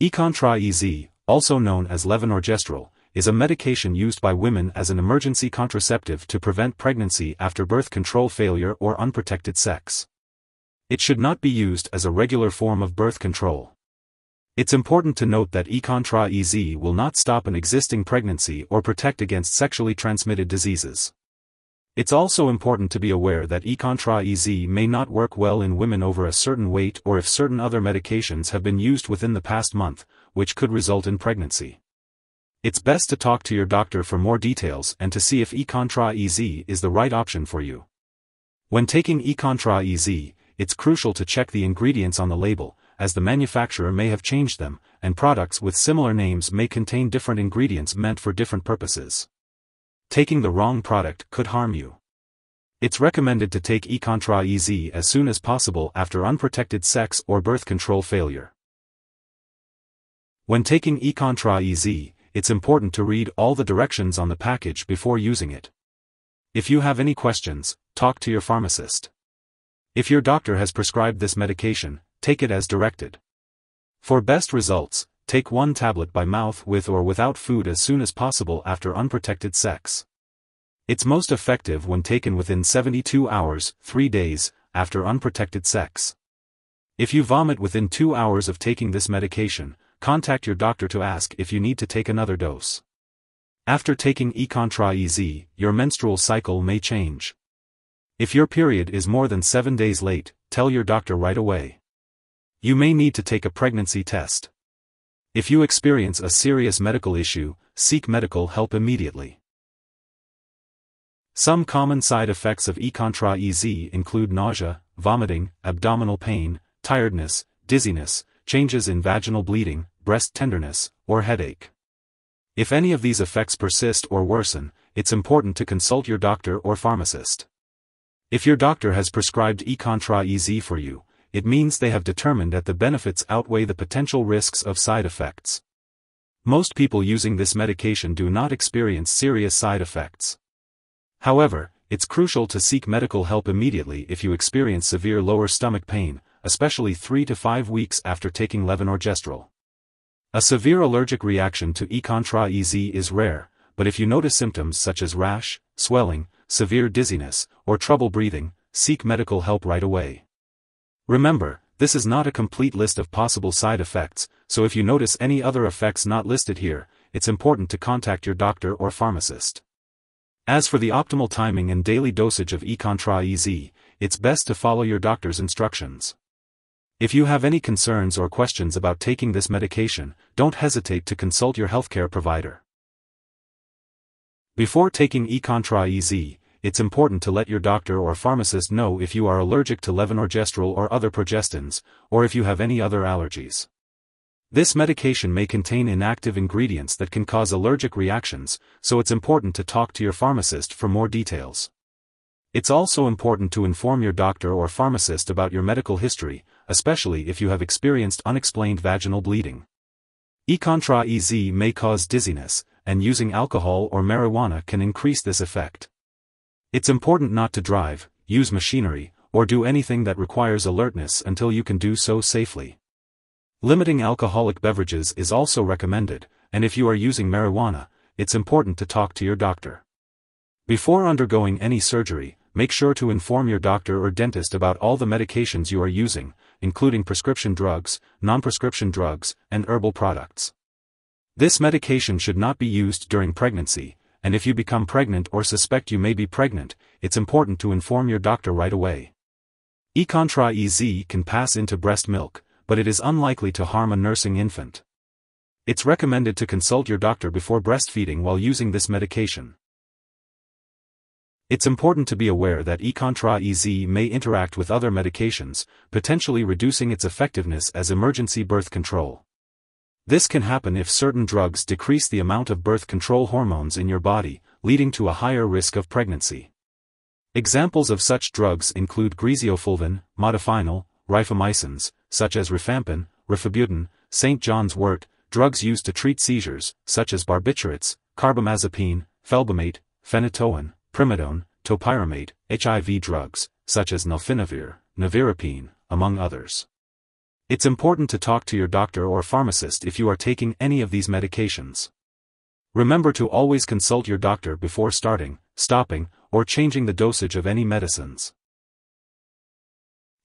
Econtra Ez, also known as Levonorgestrel, is a medication used by women as an emergency contraceptive to prevent pregnancy after birth control failure or unprotected sex. It should not be used as a regular form of birth control. It's important to note that Econtra Ez will not stop an existing pregnancy or protect against sexually transmitted diseases. It's also important to be aware that Econtra Ez may not work well in women over a certain weight or if certain other medications have been used within the past month, which could result in pregnancy. It's best to talk to your doctor for more details and to see if Econtra Ez is the right option for you. When taking Econtra Ez, it's crucial to check the ingredients on the label, as the manufacturer may have changed them, and products with similar names may contain different ingredients meant for different purposes. Taking the wrong product could harm you. It's recommended to take Econtra Ez as soon as possible after unprotected sex or birth control failure. When taking Econtra Ez, it's important to read all the directions on the package before using it. If you have any questions, talk to your pharmacist. If your doctor has prescribed this medication, take it as directed. For best results, take 1 tablet by mouth with or without food as soon as possible after unprotected sex. It's most effective when taken within 72 hours, 3 days, after unprotected sex. If you vomit within 2 hours of taking this medication, contact your doctor to ask if you need to take another dose. After taking Econtra Ez, your menstrual cycle may change. If your period is more than 7 days late, tell your doctor right away. You may need to take a pregnancy test. If you experience a serious medical issue, seek medical help immediately. Some common side effects of Econtra Ez include nausea, vomiting, abdominal pain, tiredness, dizziness, changes in vaginal bleeding, breast tenderness, or headache. If any of these effects persist or worsen, it's important to consult your doctor or pharmacist. If your doctor has prescribed Econtra Ez for you, it means they have determined that the benefits outweigh the potential risks of side effects. Most people using this medication do not experience serious side effects. However, it's crucial to seek medical help immediately if you experience severe lower stomach pain, especially 3 to 5 weeks after taking Levonorgestrel. A severe allergic reaction to Econtra Ez is rare, but if you notice symptoms such as rash, swelling, severe dizziness, or trouble breathing, seek medical help right away. Remember, this is not a complete list of possible side effects, so if you notice any other effects not listed here, it's important to contact your doctor or pharmacist. As for the optimal timing and daily dosage of Econtra Ez, it's best to follow your doctor's instructions. If you have any concerns or questions about taking this medication, don't hesitate to consult your healthcare provider. Before taking Econtra Ez, it's important to let your doctor or pharmacist know if you are allergic to Levonorgestrel or other progestins, or if you have any other allergies. This medication may contain inactive ingredients that can cause allergic reactions, so it's important to talk to your pharmacist for more details. It's also important to inform your doctor or pharmacist about your medical history, especially if you have experienced unexplained vaginal bleeding. Econtra Ez may cause dizziness, and using alcohol or marijuana can increase this effect. It's important not to drive, use machinery, or do anything that requires alertness until you can do so safely. Limiting alcoholic beverages is also recommended, and if you are using marijuana, it's important to talk to your doctor. Before undergoing any surgery, make sure to inform your doctor or dentist about all the medications you are using, including prescription drugs, non-prescription drugs, and herbal products. This medication should not be used during pregnancy, and if you become pregnant or suspect you may be pregnant, it's important to inform your doctor right away. Econtra Ez can pass into breast milk, but it is unlikely to harm a nursing infant. It's recommended to consult your doctor before breastfeeding while using this medication. It's important to be aware that Econtra Ez may interact with other medications, potentially reducing its effectiveness as emergency birth control. This can happen if certain drugs decrease the amount of birth control hormones in your body, leading to a higher risk of pregnancy. Examples of such drugs include griseofulvin, modafinil, rifamycins, such as rifampin, rifabutin, St. John's wort, drugs used to treat seizures, such as barbiturates, carbamazepine, felbamate, phenytoin, primidone, topiramate, HIV drugs, such as nalfinavir, nevirapine, among others. It's important to talk to your doctor or pharmacist if you are taking any of these medications. Remember to always consult your doctor before starting, stopping, or changing the dosage of any medicines.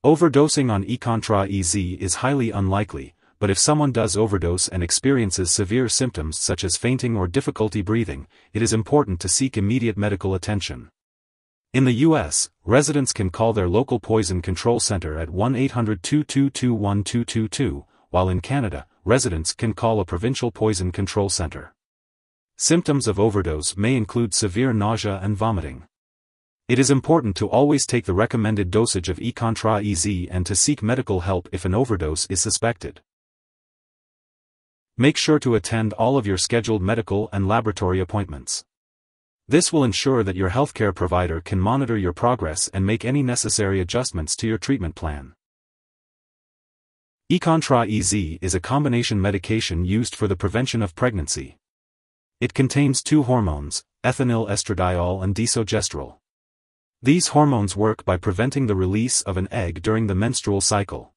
Overdosing on Econtra Ez is highly unlikely, but if someone does overdose and experiences severe symptoms such as fainting or difficulty breathing, it is important to seek immediate medical attention. In the U.S., residents can call their local poison control center at 1-800-222-1222, while in Canada, residents can call a provincial poison control center. Symptoms of overdose may include severe nausea and vomiting. It is important to always take the recommended dosage of Econtra Ez and to seek medical help if an overdose is suspected. Make sure to attend all of your scheduled medical and laboratory appointments. This will ensure that your healthcare provider can monitor your progress and make any necessary adjustments to your treatment plan. Econtra Ez is a combination medication used for the prevention of pregnancy. It contains two hormones, ethinyl estradiol and desogestrel. These hormones work by preventing the release of an egg during the menstrual cycle.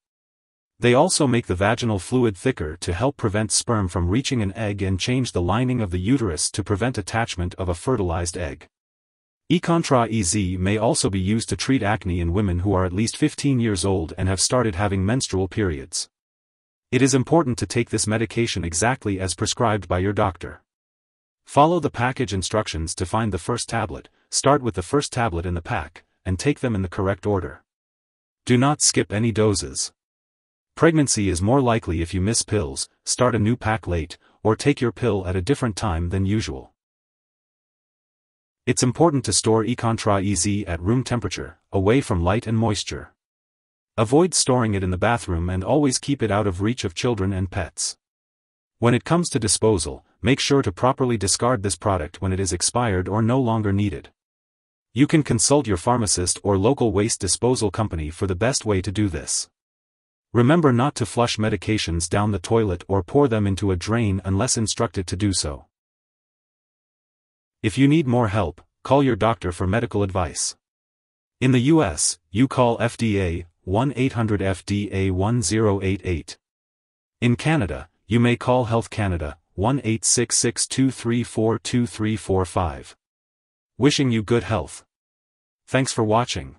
They also make the vaginal fluid thicker to help prevent sperm from reaching an egg and change the lining of the uterus to prevent attachment of a fertilized egg. Econtra Ez may also be used to treat acne in women who are at least 15 years old and have started having menstrual periods. It is important to take this medication exactly as prescribed by your doctor. Follow the package instructions to find the first tablet, start with the first tablet in the pack, and take them in the correct order. Do not skip any doses. Pregnancy is more likely if you miss pills, start a new pack late, or take your pill at a different time than usual. It's important to store Econtra Ez at room temperature, away from light and moisture. Avoid storing it in the bathroom and always keep it out of reach of children and pets. When it comes to disposal, make sure to properly discard this product when it is expired or no longer needed. You can consult your pharmacist or local waste disposal company for the best way to do this. Remember not to flush medications down the toilet or pour them into a drain unless instructed to do so. If you need more help, call your doctor for medical advice. In the U.S., you call FDA, 1-800-FDA-1088. In Canada, you may call Health Canada, 1-866-234-2345. Wishing you good health. Thanks for watching.